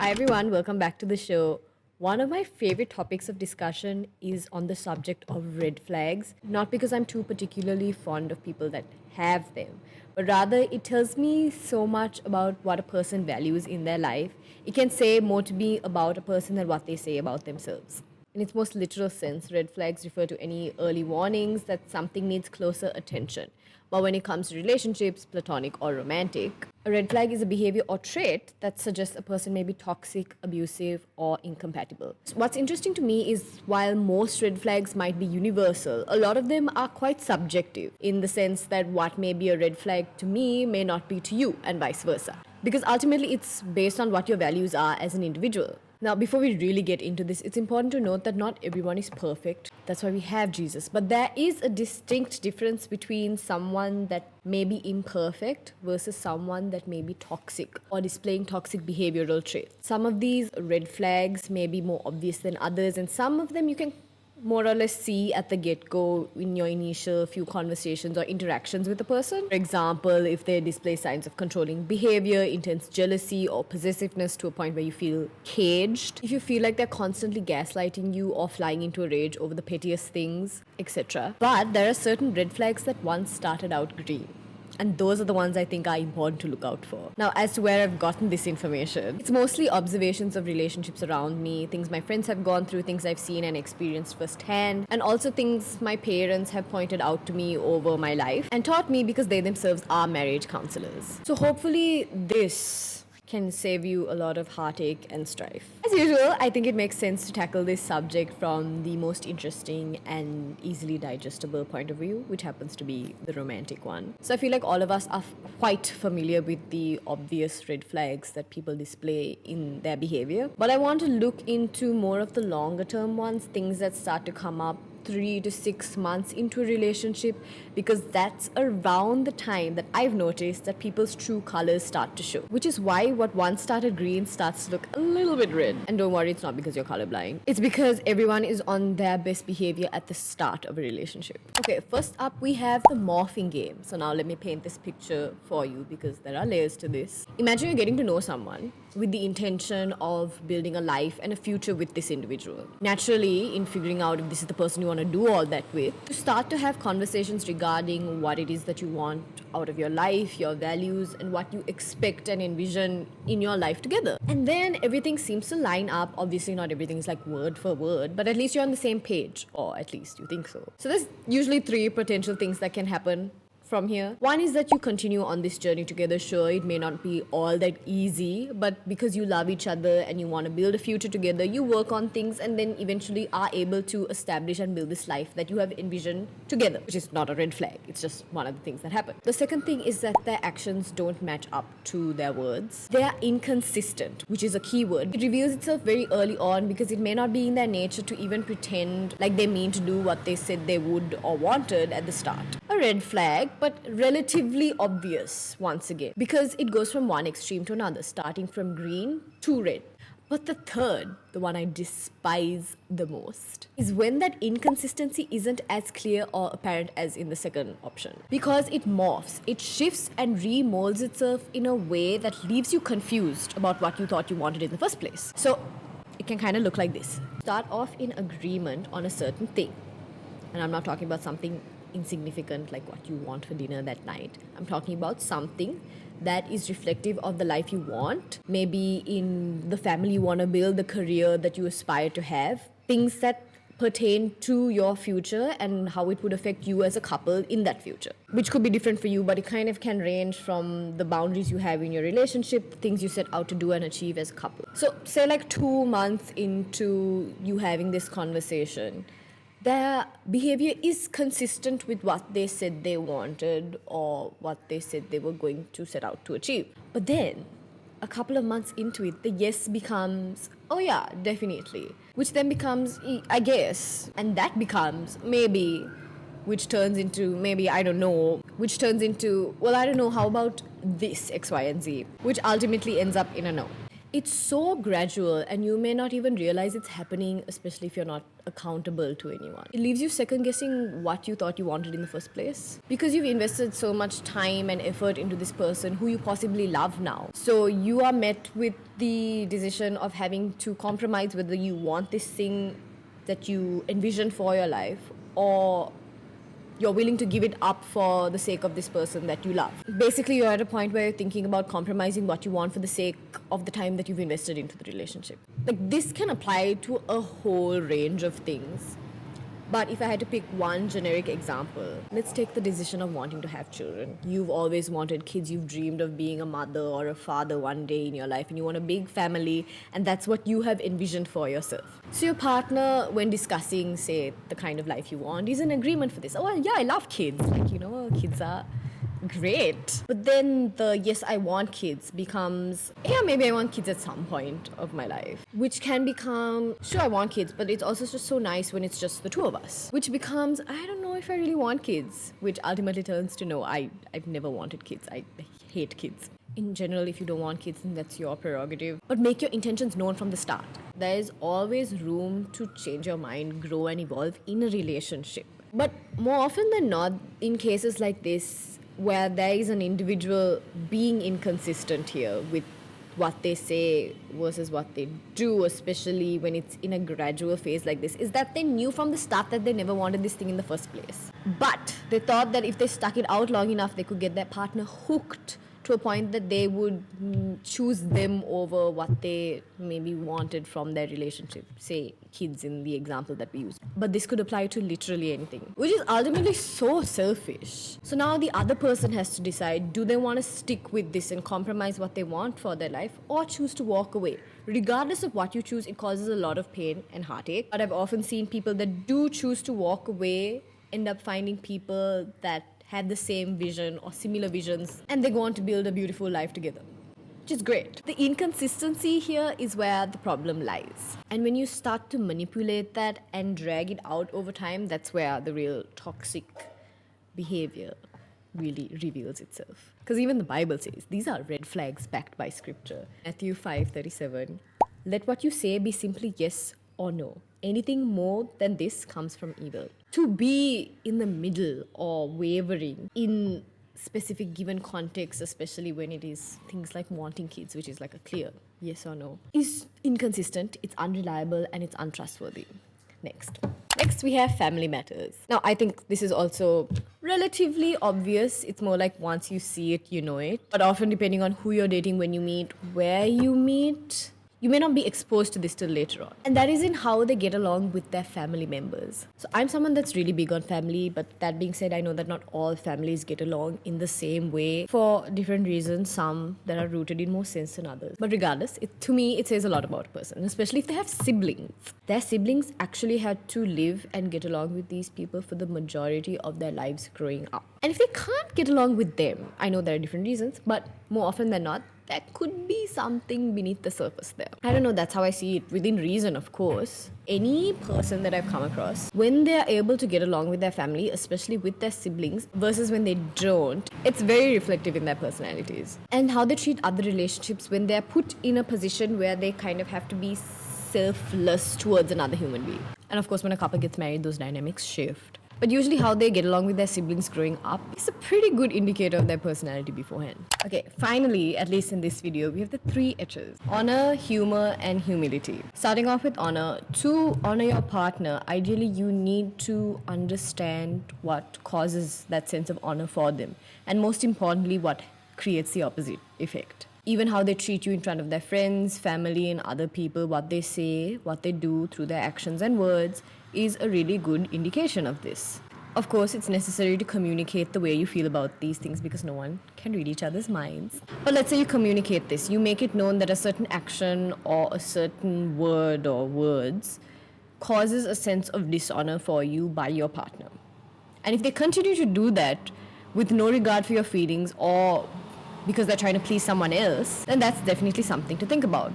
Hi everyone, welcome back to the show. One of my favorite topics of discussion is on the subject of red flags, not because I'm too particularly fond of people that have them, but rather it tells me so much about what a person values in their life. It can say more to me about a person than what they say about themselves. In its most literal sense, red flags refer to any early warnings that something needs closer attention. But when it comes to relationships, platonic or romantic, a red flag is a behavior or trait that suggests a person may be toxic, abusive, or incompatible. So what's interesting to me is while most red flags might be universal, a lot of them are quite subjective in the sense that what may be a red flag to me may not be to you, and vice versa. Because ultimately, it's based on what your values are as an individual. Now, before we really get into this, it's important to note that not everyone is perfect. That's why we have Jesus. But there is a distinct difference between someone that may be imperfect versus someone that may be toxic or displaying toxic behavioral traits. Some of these red flags may be more obvious than others, and some of them you can more or less see at the get-go in your initial few conversations or interactions with a person. For example, if they display signs of controlling behavior, intense jealousy, or possessiveness to a point where you feel caged, if you feel like they're constantly gaslighting you or flying into a rage over the pettiest things, etc. But there are certain red flags that once started out green. And those are the ones I think are important to look out for. Now, as to where I've gotten this information, it's mostly observations of relationships around me, things my friends have gone through, things I've seen and experienced firsthand, and also things my parents have pointed out to me over my life and taught me because they themselves are marriage counselors. So hopefully this can save you a lot of heartache and strife. As usual, I think it makes sense to tackle this subject from the most interesting and easily digestible point of view, which happens to be the romantic one. So I feel like all of us are quite familiar with the obvious red flags that people display in their behavior. But I want to look into more of the longer term ones, things that start to come up 3 to 6 months into a relationship, because that's around the time that I've noticed that people's true colors start to show, which is why what once started green starts to look a little bit red. And don't worry, it's not because you're colorblind. It's because everyone is on their best behavior at the start of a relationship. Okay, first up we have the morphing game. So now let me paint this picture for you because there are layers to this. Imagine you're getting to know someone with the intention of building a life and a future with this individual. Naturally, in figuring out if this is the person you want to do all that with, you start to have conversations regarding what it is that you want out of your life, your values, and what you expect and envision in your life together. And then everything seems to line up. Obviously, not everything is like word for word, but at least you're on the same page, or at least you think so. So there's usually 3 potential things that can happen from here. One is that you continue on this journey together. Sure, it may not be all that easy, but because you love each other and you want to build a future together, you work on things and then eventually are able to establish and build this life that you have envisioned together, which is not a red flag. It's just one of the things that happen. The second thing is that their actions don't match up to their words. They are inconsistent, which is a key word. It reveals itself very early on because it may not be in their nature to even pretend like they mean to do what they said they would or wanted at the start. A red flag, but relatively obvious once again, because it goes from one extreme to another, starting from green to red. But the third, the one I despise the most, is when that inconsistency isn't as clear or apparent as in the second option. Because it morphs, it shifts and remolds itself in a way that leaves you confused about what you thought you wanted in the first place. So it can kind of look like this. Start off in agreement on a certain thing. And I'm not talking about something insignificant like what you want for dinner that night. I'm talking about something that is reflective of the life you want, maybe in the family you want to build, the career that you aspire to have, things that pertain to your future and how it would affect you as a couple in that future, which could be different for you, but it kind of can range from the boundaries you have in your relationship, things you set out to do and achieve as a couple. So say like 2 months into you having this conversation, their behavior is consistent with what they said they wanted or what they said they were going to set out to achieve. But then, a couple of months into it, the yes becomes, oh yeah, definitely. Which then becomes, I guess. And that becomes, maybe, which turns into, maybe, I don't know, which turns into, well, I don't know, how about this, X, Y, and Z, which ultimately ends up in a no. It's so gradual, and you may not even realize it's happening, especially if you're not accountable to anyone. It leaves you second guessing what you thought you wanted in the first place, because you've invested so much time and effort into this person who you possibly love now. So you are met with the decision of having to compromise whether you want this thing that you envision for your life, or you're willing to give it up for the sake of this person that you love. Basically, you're at a point where you're thinking about compromising what you want for the sake of the time that you've invested into the relationship. Like, this can apply to a whole range of things. But if I had to pick one generic example, let's take the decision of wanting to have children. You've always wanted kids, you've dreamed of being a mother or a father one day in your life, and you want a big family, and that's what you have envisioned for yourself. So your partner, when discussing, say, the kind of life you want, is in agreement for this. Oh, well, yeah, I love kids. Like, kids are great. But then the yes, I want kids becomes, yeah, maybe I want kids at some point of my life. Which can become, sure, I want kids, but it's also just so nice when it's just the two of us. Which becomes, I don't know if I really want kids. Which ultimately turns to, no, I've never wanted kids. I hate kids. In general, if you don't want kids, then that's your prerogative. But make your intentions known from the start. There is always room to change your mind, grow and evolve in a relationship. But more often than not, in cases like this, where there is an individual being inconsistent here with what they say versus what they do, especially when it's in a gradual phase like this, is that they knew from the start that they never wanted this thing in the first place. But they thought that if they stuck it out long enough, they could get their partner hooked to a point that they would choose them over what they maybe wanted from their relationship. Say, kids in the example that we used. But this could apply to literally anything, which is ultimately so selfish. So now the other person has to decide, do they want to stick with this and compromise what they want for their life, or choose to walk away? Regardless of what you choose, it causes a lot of pain and heartache. But I've often seen people that do choose to walk away end up finding people that have the same vision or similar visions, and they go on to build a beautiful life together, which is great. The inconsistency here is where the problem lies. And when you start to manipulate that and drag it out over time, that's where the real toxic behavior really reveals itself. Because even the Bible says these are red flags backed by scripture. Matthew 5:37, let what you say be simply yes or no. Anything more than this comes from evil. To be in the middle or wavering in specific given context, especially when it is things like wanting kids, which is like a clear yes or no, is inconsistent, it's unreliable, and it's untrustworthy. Next, we have family matters. Now, I think this is also relatively obvious. It's more like once you see it, you know it. But often, depending on who you're dating, when you meet, where you meet, you may not be exposed to this till later on. And that is in how they get along with their family members. So I'm someone that's really big on family, but that being said, I know that not all families get along in the same way for different reasons, some that are rooted in more sense than others. But regardless, to me, it says a lot about a person, especially if they have siblings. Their siblings actually had to live and get along with these people for the majority of their lives growing up. And if they can't get along with them, I know there are different reasons, but more often than not, there could be something beneath the surface there. I don't know, that's how I see it, within reason, of course. Any person that I've come across, when they're able to get along with their family, especially with their siblings, versus when they don't, it's very reflective in their personalities. And how they treat other relationships when they're put in a position where they kind of have to be selfless towards another human being. And of course, when a couple gets married, those dynamics shift. But usually how they get along with their siblings growing up is a pretty good indicator of their personality beforehand. Okay, finally, at least in this video, we have the 3 H's. Honor, humor, and humility. Starting off with honor. To honor your partner, ideally you need to understand what causes that sense of honor for them. And most importantly, what creates the opposite effect. Even how they treat you in front of their friends, family, and other people, what they say, what they do through their actions and words is a really good indication of this. Of course, it's necessary to communicate the way you feel about these things because no one can read each other's minds. But let's say you communicate this. You make it known that a certain action or a certain word or words causes a sense of dishonor for you by your partner. And if they continue to do that with no regard for your feelings or because they're trying to please someone else, then that's definitely something to think about.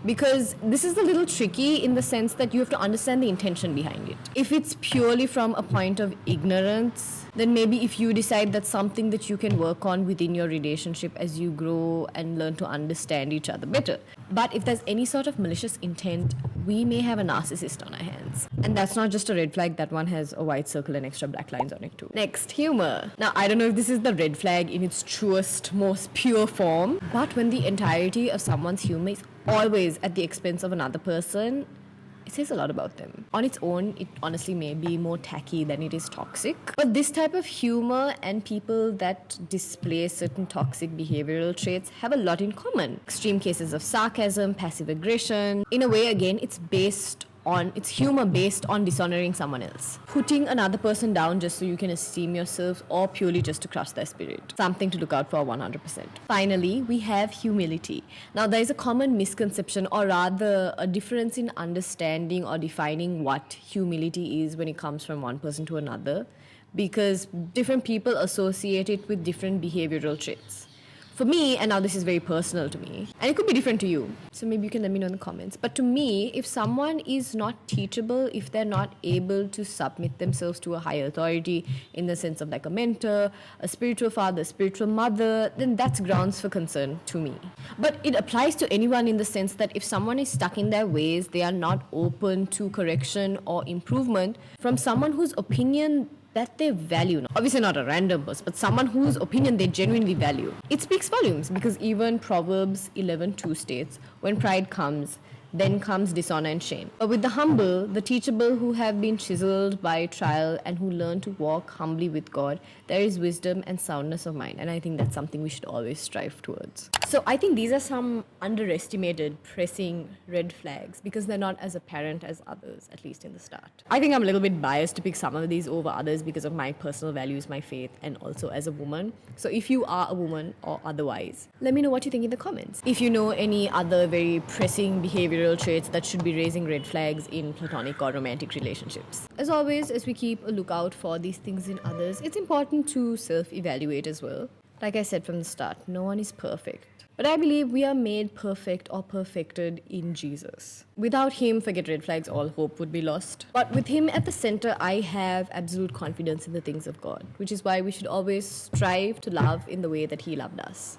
Because this is a little tricky in the sense that you have to understand the intention behind it. If it's purely from a point of ignorance, then maybe if you decide that's something that you can work on within your relationship as you grow and learn to understand each other better. But if there's any sort of malicious intent, we may have a narcissist on our hands. And that's not just a red flag, that one has a white circle and extra black lines on it too. Next, humor. Now, I don't know if this is the red flag in its truest, most pure form, but when the entirety of someone's humor is always at the expense of another person, it says a lot about them. On its own, it honestly may be more tacky than it is toxic. But this type of humor and people that display certain toxic behavioral traits have a lot in common. Extreme cases of sarcasm, passive aggression. In a way, again, it's humor based on dishonoring someone else. Putting another person down just so you can esteem yourself, or purely just to crush their spirit. Something to look out for 100%. Finally, we have humility. Now, there is a common misconception, or rather a difference in understanding or defining what humility is when it comes from one person to another, because different people associate it with different behavioral traits. For me, and now this is very personal to me, and it could be different to you, so maybe you can let me know in the comments. But to me, if someone is not teachable, if they're not able to submit themselves to a higher authority in the sense of like a mentor, a spiritual father, spiritual mother, then that's grounds for concern to me. But it applies to anyone in the sense that if someone is stuck in their ways, they are not open to correction or improvement from someone whose opinion that they value. Obviously not a random person, but someone whose opinion they genuinely value. It speaks volumes, because even Proverbs 11:2 states, when pride comes, then comes dishonor and shame. But with the humble, the teachable who have been chiseled by trial and who learn to walk humbly with God, there is wisdom and soundness of mind. And I think that's something we should always strive towards. So I think these are some underestimated, pressing red flags because they're not as apparent as others, at least in the start. I think I'm a little bit biased to pick some of these over others because of my personal values, my faith, and also as a woman. So if you are a woman or otherwise, let me know what you think in the comments. If you know any other very pressing behavioral traits that should be raising red flags in platonic or romantic relationships. As always, as we keep a lookout for these things in others, it's important to self-evaluate as well. Like I said from the start, no one is perfect. But I believe we are made perfect or perfected in Jesus. Without him, forget red flags, all hope would be lost. But with him at the center, I have absolute confidence in the things of God, which is why we should always strive to love in the way that he loved us.